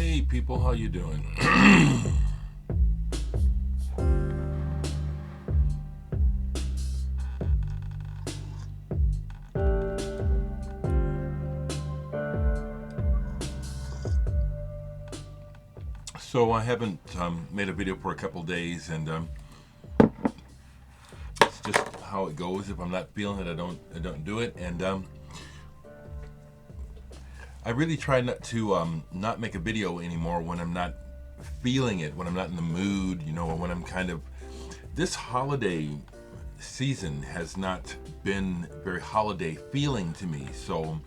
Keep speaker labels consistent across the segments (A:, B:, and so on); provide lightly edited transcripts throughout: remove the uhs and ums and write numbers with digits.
A: Hey people, how you doing? So I haven't made a video for a couple days, and it's just how it goes. If I'm not feeling it, I don't do it. And I really try not to not make a video anymore when I'm not feeling it, when I'm not in the mood, you know, or when I'm kind of. This holiday season has not been very holiday feeling to me, so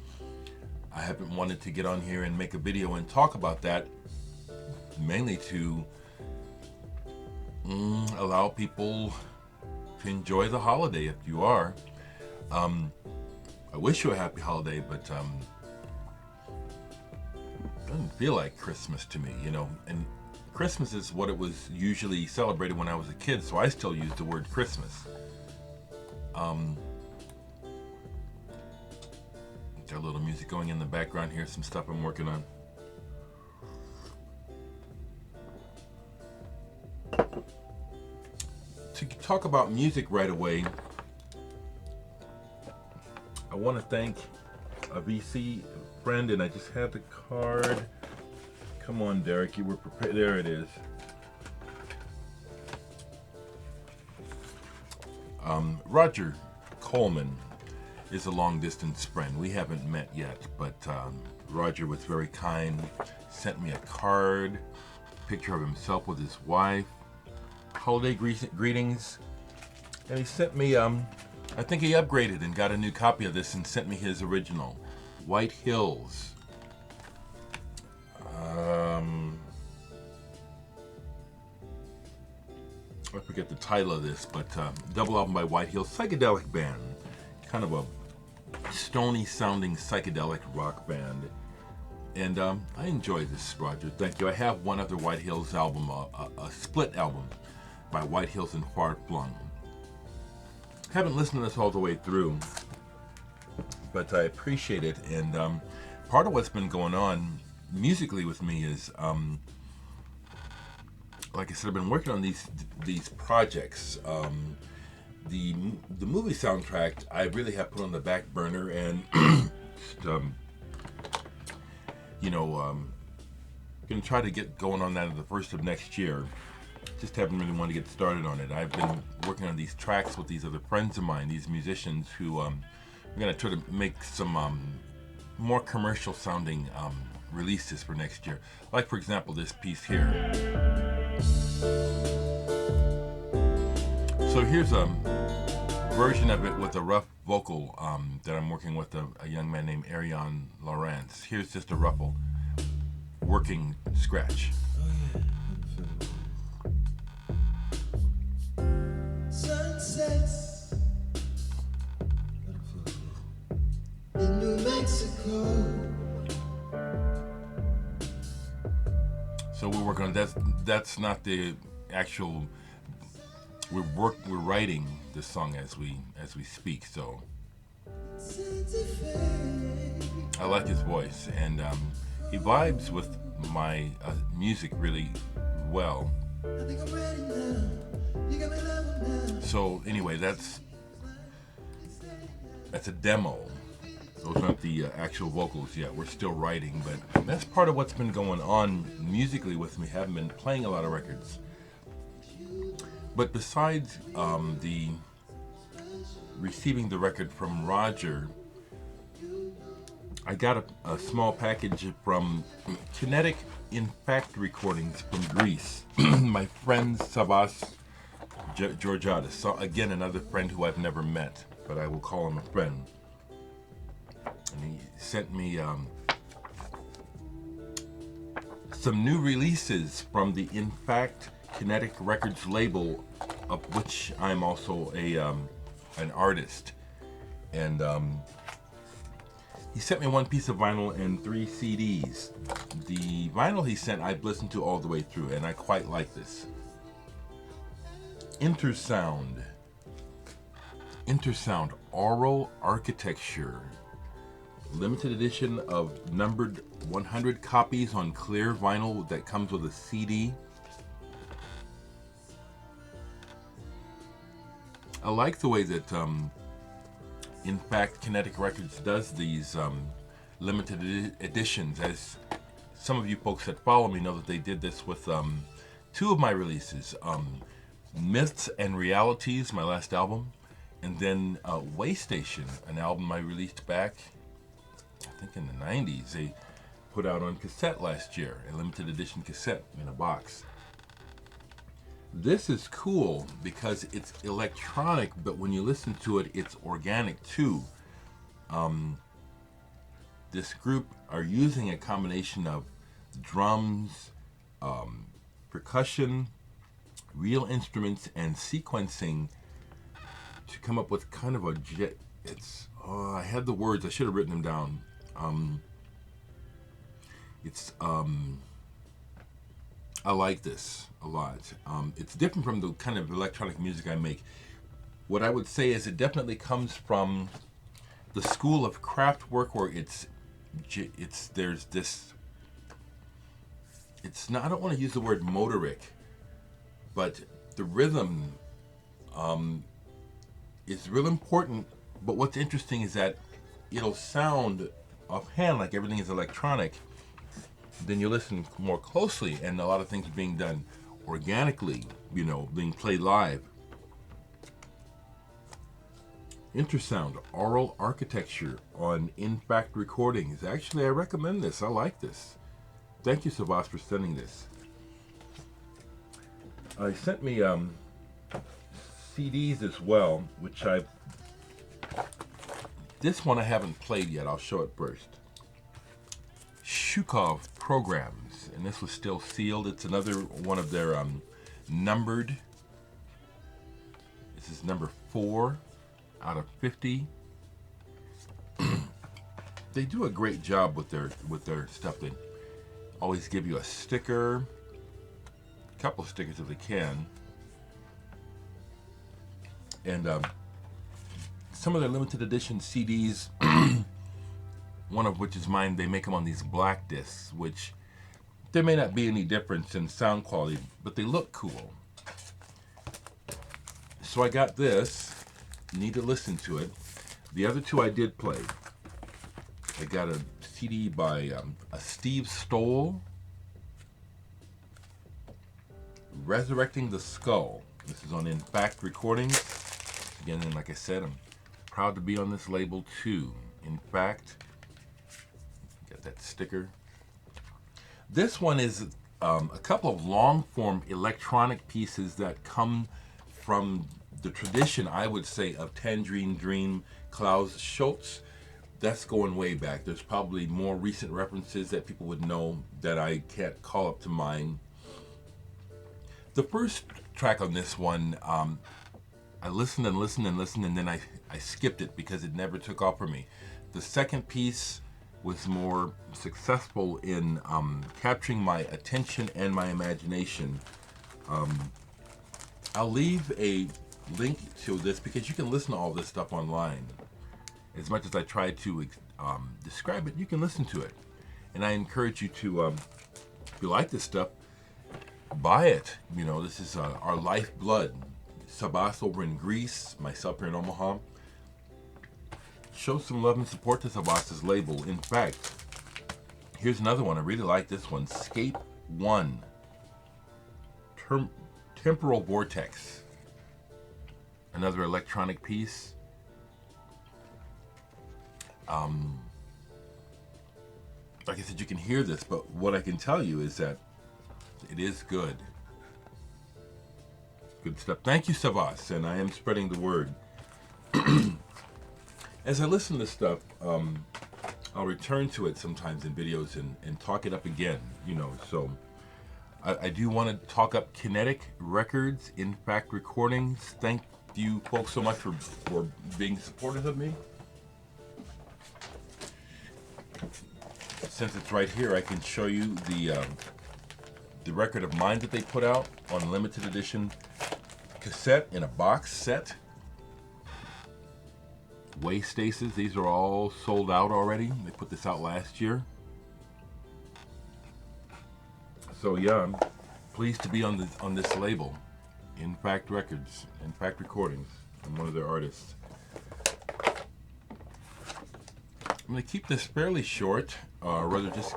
A: I haven't wanted to get on here and make a video and talk about that, mainly to allow people to enjoy the holiday if you are. I wish you a happy holiday, but it doesn't feel like Christmas to me, you know. And Christmas is what it was usually celebrated when I was a kid, so I still use the word Christmas. Got a little music going in the background here, some stuff I'm working on. To talk about music right away, I want to thank a VC friend, and I just have the card. Come on, Dereck, you were prepared. There it is. Roger Coleman is a long-distance friend. We haven't met yet, but Roger was very kind, sent me a card, picture of himself with his wife, holiday greetings, and he sent me, I think he upgraded and got a new copy of this and sent me his original, White Hills. I forget the title of this, but double album by White Hills, psychedelic band, kind of a stony sounding psychedelic rock band, and I enjoy this, Roger. Thank you. I have one other White Hills album, a split album by White Hills and Far Flung. Haven't listened to this all the way through, but I appreciate it. And part of what's been going on musically with me is, like I said, I've been working on these projects. The movie soundtrack I really have put on the back burner, and gonna try to get going on that at the first of next year. Just haven't really wanted to get started on it. I've been working on these tracks with these other friends of mine, these musicians who I'm gonna try to make some more commercial sounding releases for next year. Like, for example, this piece here. So here's a version of it with a rough vocal that I'm working with a young man named Ariane Lawrence. Here's just a ruffle working scratch. Sunsets in New Mexico. So we're working on that's not the actual. We're writing this song as we speak. So I like his voice, and he vibes with my music really well. So anyway, that's a demo. Those aren't the actual vocals yet. We're still writing, but that's part of what's been going on musically with me. Haven't been playing a lot of records. But besides the receiving the record from Roger, I got a small package from Kinetik InFact recordings from Greece. My friend Savas Georgiadis. So again, another friend who I've never met, but I will call him a friend. And he sent me some new releases from the InFact Kinetik Records label, of which I'm also an artist. And he sent me one piece of vinyl and 3 CDs. The vinyl he sent, I've listened to all the way through, and I quite like this. Intersound, Oral Architecture. limited edition of numbered 100 copies on clear vinyl that comes with a CD. I like the way that InFact Kinetik Records does these limited editions. As some of you folks that follow me know that they did this with two of my releases, Myths and Realities, my last album, and then Way Station, an album I released back, I think in the 90s. They put out on cassette last year, a limited edition cassette in a box. This is cool because it's electronic, but when you listen to it, it's organic too. This group are using a combination of drums, percussion, real instruments, and sequencing to come up with kind of a jet. It's I had the words, I should have written them down. I like this a lot. It's different from the kind of electronic music I make. What I would say is it definitely comes from the school of Kraftwerk, where there's this. It's not. I don't want to use the word motoric, but the rhythm is real important. But what's interesting is that it'll sound offhand like everything is electronic. Then you listen more closely, and a lot of things are being done organically, being played live. Intersound, Aural Architecture on InFact Recordings. Actually, I recommend this. I like this. Thank you, Savas, for sending this. He sent me CDs as well, which this one I haven't played yet. I'll show it first. Shukov Programs, and this was still sealed. It's another one of their numbered. This is number 4 out of 50. They do a great job with their stuff. They always give you a sticker, a couple of stickers if they can, and some of their limited edition CDs. One of which is mine. They make them on these black discs, which there may not be any difference in sound quality, but they look cool. So I got this. Need to listen to it. The other two I did play. I got a CD by a Steve Stoll, Resurrecting the Skull. This is on InFact Recordings. Again, and like I said, I'm proud to be on this label too. InFact. That sticker. This one is a couple of long-form electronic pieces that come from the tradition, I would say, of Tangerine Dream, Klaus Schultz. That's going way back. There's probably more recent references that people would know that I can't call up to mind. The first track on this one, I listened and listened and listened, and then I skipped it because it never took off for me. The second piece was more successful in capturing my attention and my imagination. I'll leave a link to this because you can listen to all this stuff online. As much as I try to describe it, you can listen to it. And I encourage you to, if you like this stuff, buy it. This is our lifeblood. Sabas over in Greece, myself here in Omaha. Show some love and support to Sabas's label. InFact, here's another one. I really like this one. Scape 1. Temporal Vortex. Another electronic piece. Like I said, you can hear this, but what I can tell you is that it is good. Good stuff. Thank you, Savas, and I am spreading the word. As I listen to stuff, I'll return to it sometimes in videos and talk it up again, so I do want to talk up Kinetik Records, InFact Recordings. Thank you folks so much for being supportive of me. Since it's right here, I can show you the record of mine that they put out on limited edition cassette in a box set. waist aces. These are all sold out already. They put this out last year. So yeah, I'm pleased to be on this label, InFact Records, InFact Recordings. I'm one of their artists. I'm going to keep this fairly short, or rather just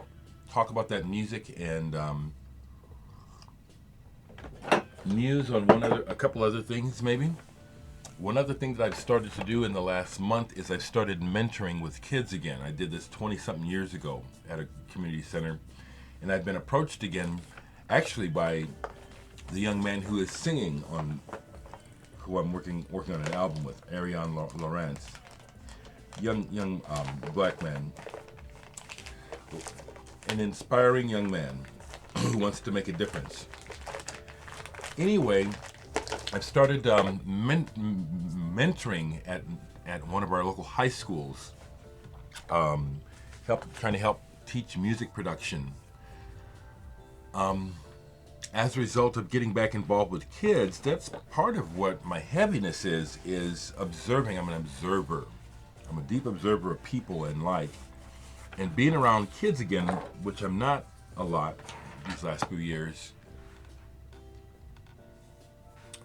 A: talk about that music and news on a couple other things maybe. One other thing that I've started to do in the last month is I've started mentoring with kids again. I did this 20-something years ago at a community center, and I've been approached again, actually by the young man who is singing on, who I'm working on an album with, Ariane Lawrence. Young black man, an inspiring young man who wants to make a difference. Anyway, I've started mentoring at one of our local high schools, trying to help teach music production. As a result of getting back involved with kids, that's part of what my heaviness is observing. I'm an observer. I'm a deep observer of people and life. And being around kids again, which I'm not a lot these last few years,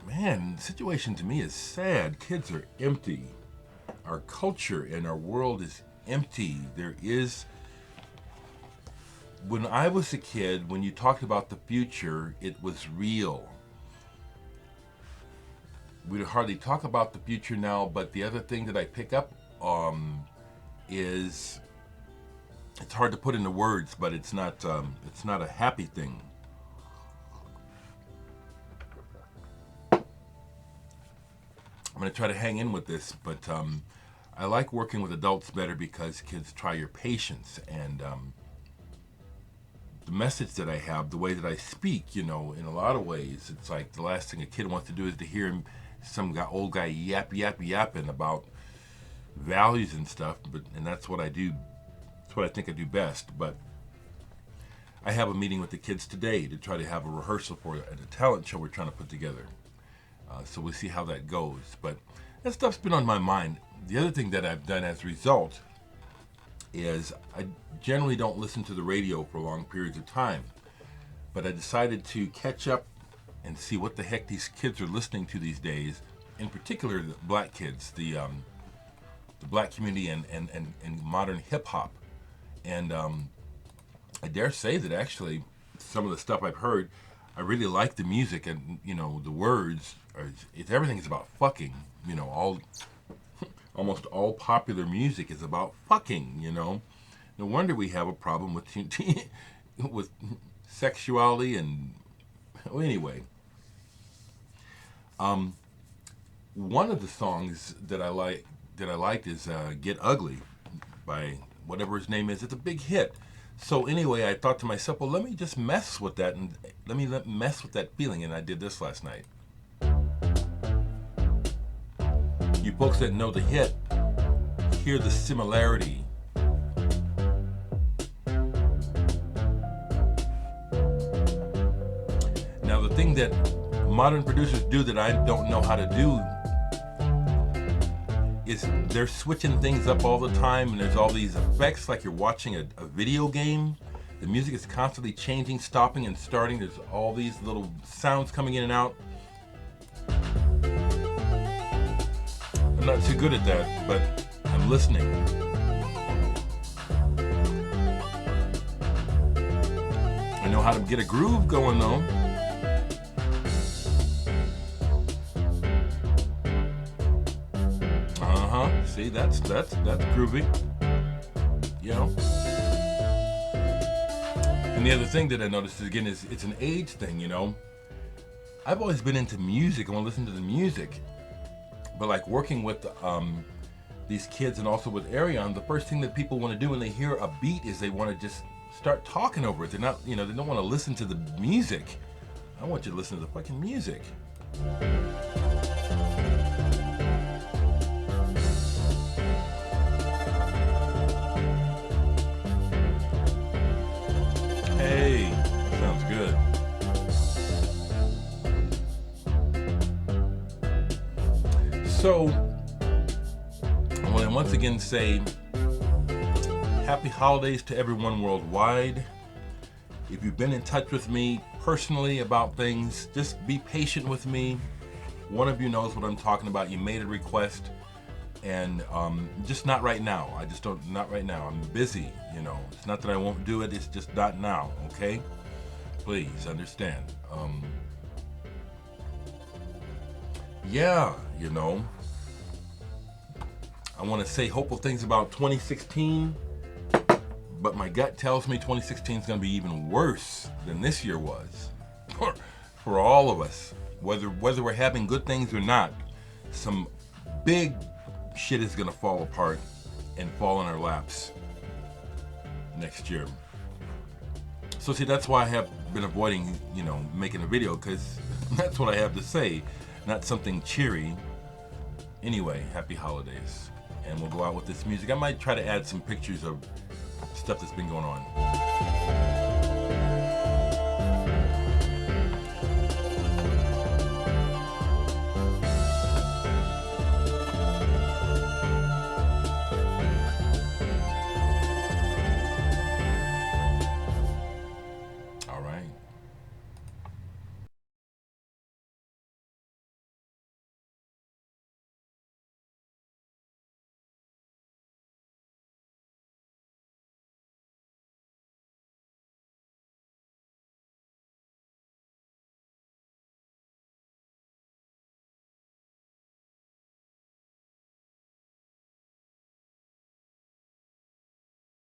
A: man, the situation to me is sad. Kids are empty. Our culture and our world is empty. When I was a kid, when you talked about the future, it was real. We hardly talk about the future now, but the other thing that I pick up is, it's hard to put into words, but it's not a happy thing. I'm going to try to hang in with this, but I like working with adults better because kids try your patience, and the message that I have, the way that I speak, in a lot of ways, it's like the last thing a kid wants to do is to hear some old guy yapping about values and stuff, and that's what I do. That's what I think I do best. But I have a meeting with the kids today to try to have a rehearsal for a talent show we're trying to put together. So we'll see how that goes. But that stuff's been on my mind. The other thing that I've done as a result is I generally don't listen to the radio for long periods of time. But I decided to catch up and see what the heck these kids are listening to these days. In particular, the black kids, the black community and modern hip hop. And I dare say that actually some of the stuff I've heard, I really like the music, and the words everything is about fucking. Almost all popular music is about fucking. No wonder we have a problem with with sexuality and anyway. One of the songs that I liked is "Get Ugly" by whatever his name is. It's a big hit. So anyway, I thought to myself, well, let me just mess with that, and let me mess with that feeling, and I did this last night. You folks that know the hit, hear the similarity. Now, the thing that modern producers do that I don't know how to do is they're switching things up all the time, and there's all these effects like you're watching a video game. The music is constantly changing, stopping and starting. There's all these little sounds coming in and out. I'm not too good at that, but I'm listening. I know how to get a groove going though. See, that's groovy, And the other thing that I noticed again is it's an age thing, I've always been into music. I want to listen to the music, but like working with these kids and also with Ariane, the first thing that people want to do when they hear a beat is they want to just start talking over it. They're not, they don't want to listen to the music. I want you to listen to the fucking music. Hey, sounds good. So, what I and once again say happy holidays to everyone worldwide. If you've been in touch with me personally about things, just be patient with me. One of you knows what I'm talking about. You made a request, and just not right now. I just don't, not right now. I'm busy, you know. It's not that I won't do it, it's just not now, okay? Please understand. Yeah, you know, I want to say hopeful things about 2016, but my gut tells me 2016 is going to be even worse than this year was for all of us. Whether we're having good things or not, some big shit is going to fall apart and fall in our laps next year. So see, that's why I have been avoiding, you know, making a video, because that's what I have to say, not something cheery. Anyway, happy holidays. And we'll go out with this music. I might try to add some pictures of stuff that's been going on.